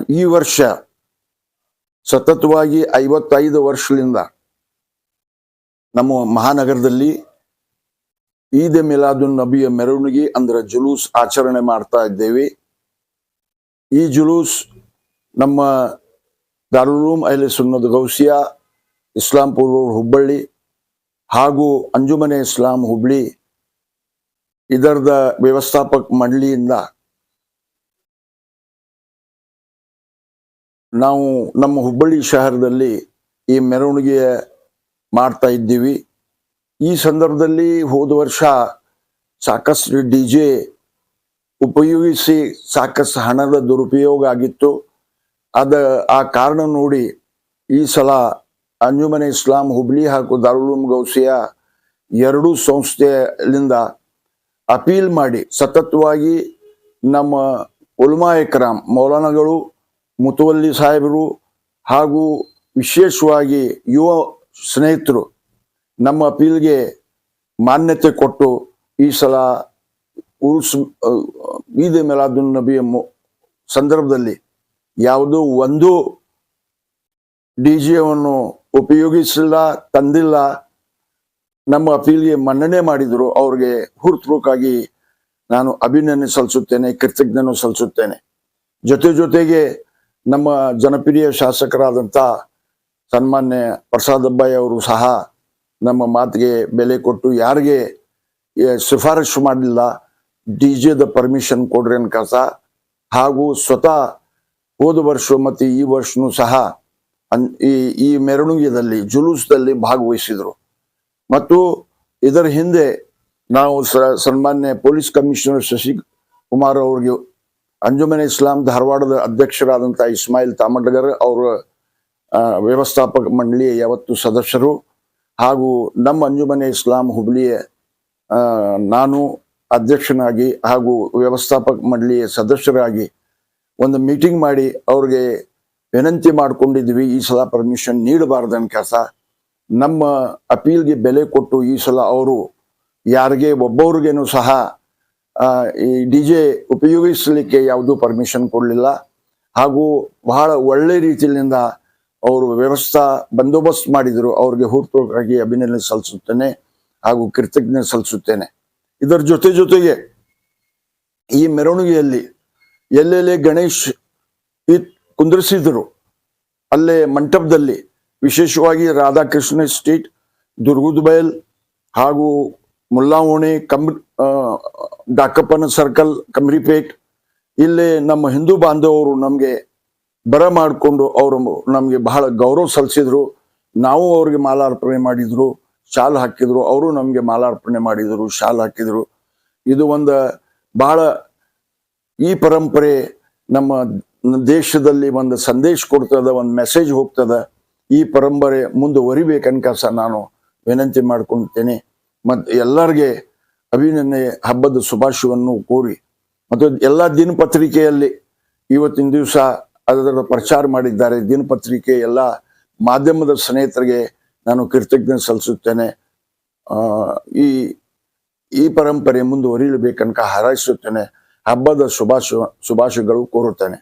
ಈ ವರ್ಷ ಸತತವಾಗಿ 55 ವರ್ಷಗಳಿಂದ ನಮ್ಮ ಮಹಾನಗರದಲ್ಲಿ ಈದ್ ಮಿಲಾದುನ್ ನಬಿಯ ಮೆರವಣಿಗೆ ಅಂದ್ರೆ ಜುಲೂಸ್ ಆಚರಣೆ ಮಾಡ್ತಾ ಇದ್ದೇವೆ. ಈ ಜುಲೂಸ್ ನಮ್ಮ ದಾರುಲ್ ಉಲೂಮ್ ಅಹ್ಲೆ ಸುನ್ನತ್ ಗೌಸಿಯಾ ಇಸ್ಲಾಂಪುರ್ ರೋಡ್ ಹುಬ್ಬಳ್ಳಿ ಹಾಗೂ ಅಂಜುಮನೆ ಇಸ್ಲಾಂ ಹುಬ್ಳಿ ಇದರದ ವ್ಯವಸ್ಥಾಪಕ ಮಂಡಳಿಯಿಂದ ನಾವು ನಮ್ಮ ಹುಬ್ಬಳ್ಳಿ ಶಹರದಲ್ಲಿ ಈ ಮೆರವಣಿಗೆ ಮಾಡ್ತಾ ಇದ್ದೀವಿ. ಈ ಸಂದರ್ಭದಲ್ಲಿ ಹೋದ ವರ್ಷ ಸಾಕಷ್ಟು ಡಿಜೆ ಉಪಯೋಗಿಸಿ ಸಾಕಷ್ಟು ಹಣದ ದುರುಪಯೋಗ ಆಗಿತ್ತು. ಆ ಕಾರಣ ನೋಡಿ ಈ ಸಲ ಅಂಜುಮನೆ ಇಸ್ಲಾಂ ಹುಬ್ಳಿ ಹಾಗೂ ದಾರುಲ್ ಉಲೂಮ್ ಗೌಸಿಯಾ ಎರಡೂ ಸಂಸ್ಥೆಯಿಂದ ಅಪೀಲ್ ಮಾಡಿ ಸತತವಾಗಿ ನಮ್ಮ ಉಲಮಾ ಇಕ್ರಾಮ್ ಮೌಲಾನಗಳು ಮುತವಲ್ಲಿ ಸಾಹೇಬರು ಹಾಗೂ ವಿಶೇಷವಾಗಿ ಯುವ ಸ್ನೇಹಿತರು ನಮ್ಮ ಅಪೀಲ್ಗೆ ಮಾನ್ಯತೆ ಕೊಟ್ಟು ಈ ಸಲ ಈದ್ ಮಿಲಾದುನ್ ನಬಿಯ ಸಂದರ್ಭದಲ್ಲಿ ಯಾವುದೋ ಒಂದು ಡಿಜೆವನ್ನು ಉಪಯೋಗಿಸಿಲ್ಲ, ತಂದಿಲ್ಲ. ನಮ್ಮ ಅಪೀಲ್ಗೆ ಮನ್ನಣೆ ಮಾಡಿದ್ರು. ಅವ್ರಿಗೆ ಹೃತ್ಪೂರ್ವಕವಾಗಿ ನಾನು ಅಭಿನಂದನೆ ಸಲ್ಲಿಸುತ್ತೇನೆ, ಕೃತಜ್ಞತೆ ಸಲ್ಲಿಸುತ್ತೇನೆ. ಜೊತೆಗೆ ನಮ್ಮ ಜನಪ್ರಿಯ ಶಾಸಕರಾದಂಥ ಸನ್ಮಾನ್ಯ ಪ್ರಸಾದ್ ಅಬ್ಬಾಯಿ ಅವರು ಸಹ ನಮ್ಮ ಮಾತಿಗೆ ಬೆಲೆ ಕೊಟ್ಟು ಯಾರಿಗೆ ಶಿಫಾರಸು ಮಾಡಲಿಲ್ಲ, ಡಿಜೆದ ಪರ್ಮಿಷನ್ ಕೊಡ್ರಿ ಅನ್ಕಸ ಹಾಗೂ ಸ್ವತಃ ಹೋದ ವರ್ಷ ಮತ್ತು ಈ ವರ್ಷನೂ ಸಹ ಈ ಮೆರವಣಿಗೆಯಲ್ಲಿ ಜುಲೂಸ್ದಲ್ಲಿ ಭಾಗವಹಿಸಿದ್ರು. ಮತ್ತು ಇದರ ಹಿಂದೆ ನಾವು ಸನ್ಮಾನ್ಯ ಪೊಲೀಸ್ ಕಮಿಷನರ್ ಶಶಿಕುಮಾರ್ ಅವ್ರಿಗೆ ಅಂಜುಮನೆ ಇಸ್ಲಾಂ ಧಾರವಾಡದ ಅಧ್ಯಕ್ಷರಾದಂಥ ಇಸ್ಮಾಯಿಲ್ ತಾಮಡ್ಗರ್ ಅವರ ವ್ಯವಸ್ಥಾಪಕ ಮಂಡಳಿಯ ಯಾವತ್ತು ಸದಸ್ಯರು ಹಾಗೂ ನಮ್ಮ ಅಂಜುಮನೆ ಇಸ್ಲಾಂ ಹುಬ್ಳಿಯ ನಾನು ಅಧ್ಯಕ್ಷನಾಗಿ ಹಾಗೂ ವ್ಯವಸ್ಥಾಪಕ ಮಂಡಳಿಯ ಸದಸ್ಯರಾಗಿ ಒಂದು ಮೀಟಿಂಗ್ ಮಾಡಿ ಅವ್ರಿಗೆ ವಿನಂತಿ ಮಾಡ್ಕೊಂಡಿದ್ವಿ, ಈ ಸಲ ಪರ್ಮಿಷನ್ ನೀಡಬಾರ್ದನ್ ಕೆಲಸ. ನಮ್ಮ ಅಪೀಲ್ಗೆ ಬೆಲೆ ಕೊಟ್ಟು ಈ ಸಲ ಅವರು ಯಾರಿಗೆ ಒಬ್ಬವ್ರಿಗೇನು ಸಹ ಈ ಡಿಜೆ ಉಪಯೋಗಿಸಲಿಕ್ಕೆ ಯಾವುದೂ ಪರ್ಮಿಷನ್ ಕೊಡಲಿಲ್ಲ. ಹಾಗೂ ಬಹಳ ಒಳ್ಳೆ ರೀತಿಯಿಂದ ಅವರು ಬಂದೋಬಸ್ತ್ ಮಾಡಿದ್ರು. ಅವ್ರಿಗೆ ಹೃತ್ಪೂರ್ವಕವಾಗಿ ಅಭಿನಂದನೆ ಸಲ್ಲಿಸುತ್ತೇನೆ ಹಾಗೂ ಕೃತಜ್ಞತೆ ಸಲ್ಲಿಸುತ್ತೇನೆ. ಇದರ ಜೊತೆಗೆ ಈ ಮೆರವಣಿಗೆಯಲ್ಲಿ ಎಲ್ಲೆಲ್ಲೇ ಗಣೇಶ್ ಕುಂದ್ರಿಸಿದ್ರು ಅಲ್ಲೇ ಮಂಟಪದಲ್ಲಿ ವಿಶೇಷವಾಗಿ ರಾಧಾಕೃಷ್ಣ ಸ್ಟ್ರೀಟ್, ದುರ್ಗದ ಬಯಲ್ ಹಾಗೂ ಮುಲ್ಲಾ ಓಣಿ, ಡಾಕಪ್ಪನ ಸರ್ಕಲ್, ಕಮ್ರಿಪೇಟ್ ಇಲ್ಲಿ ನಮ್ಮ ಹಿಂದೂ ಬಾಂಧವರು ನಮಗೆ ಮಾಡಿಕೊಂಡು ಅವರು ನಮಗೆ ಬಹಳ ಗೌರವ ಸಲ್ಲಿಸಿದ್ರು. ನಾವು ಅವ್ರಿಗೆ ಮಾಲಾರ್ಪಣೆ ಮಾಡಿದ್ರು, ಶಾಲ್ ಹಾಕಿದ್ರು. ಅವರು ನಮಗೆ ಮಾಲಾರ್ಪಣೆ ಮಾಡಿದ್ರು, ಶಾಲ್ ಹಾಕಿದ್ರು. ಇದು ಒಂದು ಬಹಳ ಈ ಪರಂಪರೆ ನಮ್ಮ ದೇಶದಲ್ಲಿ ಒಂದು ಸಂದೇಶ ಕೊಡ್ತದ, ಒಂದು ಮೆಸೇಜ್ ಹೋಗ್ತದ. ಈ ಪರಂಪರೆ ಮುಂದುವರಿಬೇಕನ್ಕಸ ನಾನು ವಿನಂತಿ ಮಾಡ್ಕೊಳ್ತೇನೆ. ಮತ್ತು ಎಲ್ಲರಿಗೆ ಅಭಿನಂದನೆ ಹಬ್ಬದ ಶುಭಾಶಯವನ್ನು ಕೋರಿ ಮತ್ತು ಎಲ್ಲ ದಿನಪತ್ರಿಕೆಯಲ್ಲಿ ಇವತ್ತಿನ ದಿವಸ ಅದರ ಪ್ರಚಾರ ಮಾಡಿದ್ದಾರೆ. ದಿನಪತ್ರಿಕೆ ಎಲ್ಲ ಮಾಧ್ಯಮದ ಸ್ನೇಹಿತರಿಗೆ ನಾನು ಕೃತಜ್ಞತೆ ಸಲ್ಲಿಸುತ್ತೇನೆ. ಈ ಪರಂಪರೆ ಮುಂದುವರಿಯಬೇಕನ್ಕ ಹಾರೈಸುತ್ತೇನೆ. ಹಬ್ಬದ ಶುಭಾಶಯಗಳು ಕೋರುತ್ತೇನೆ.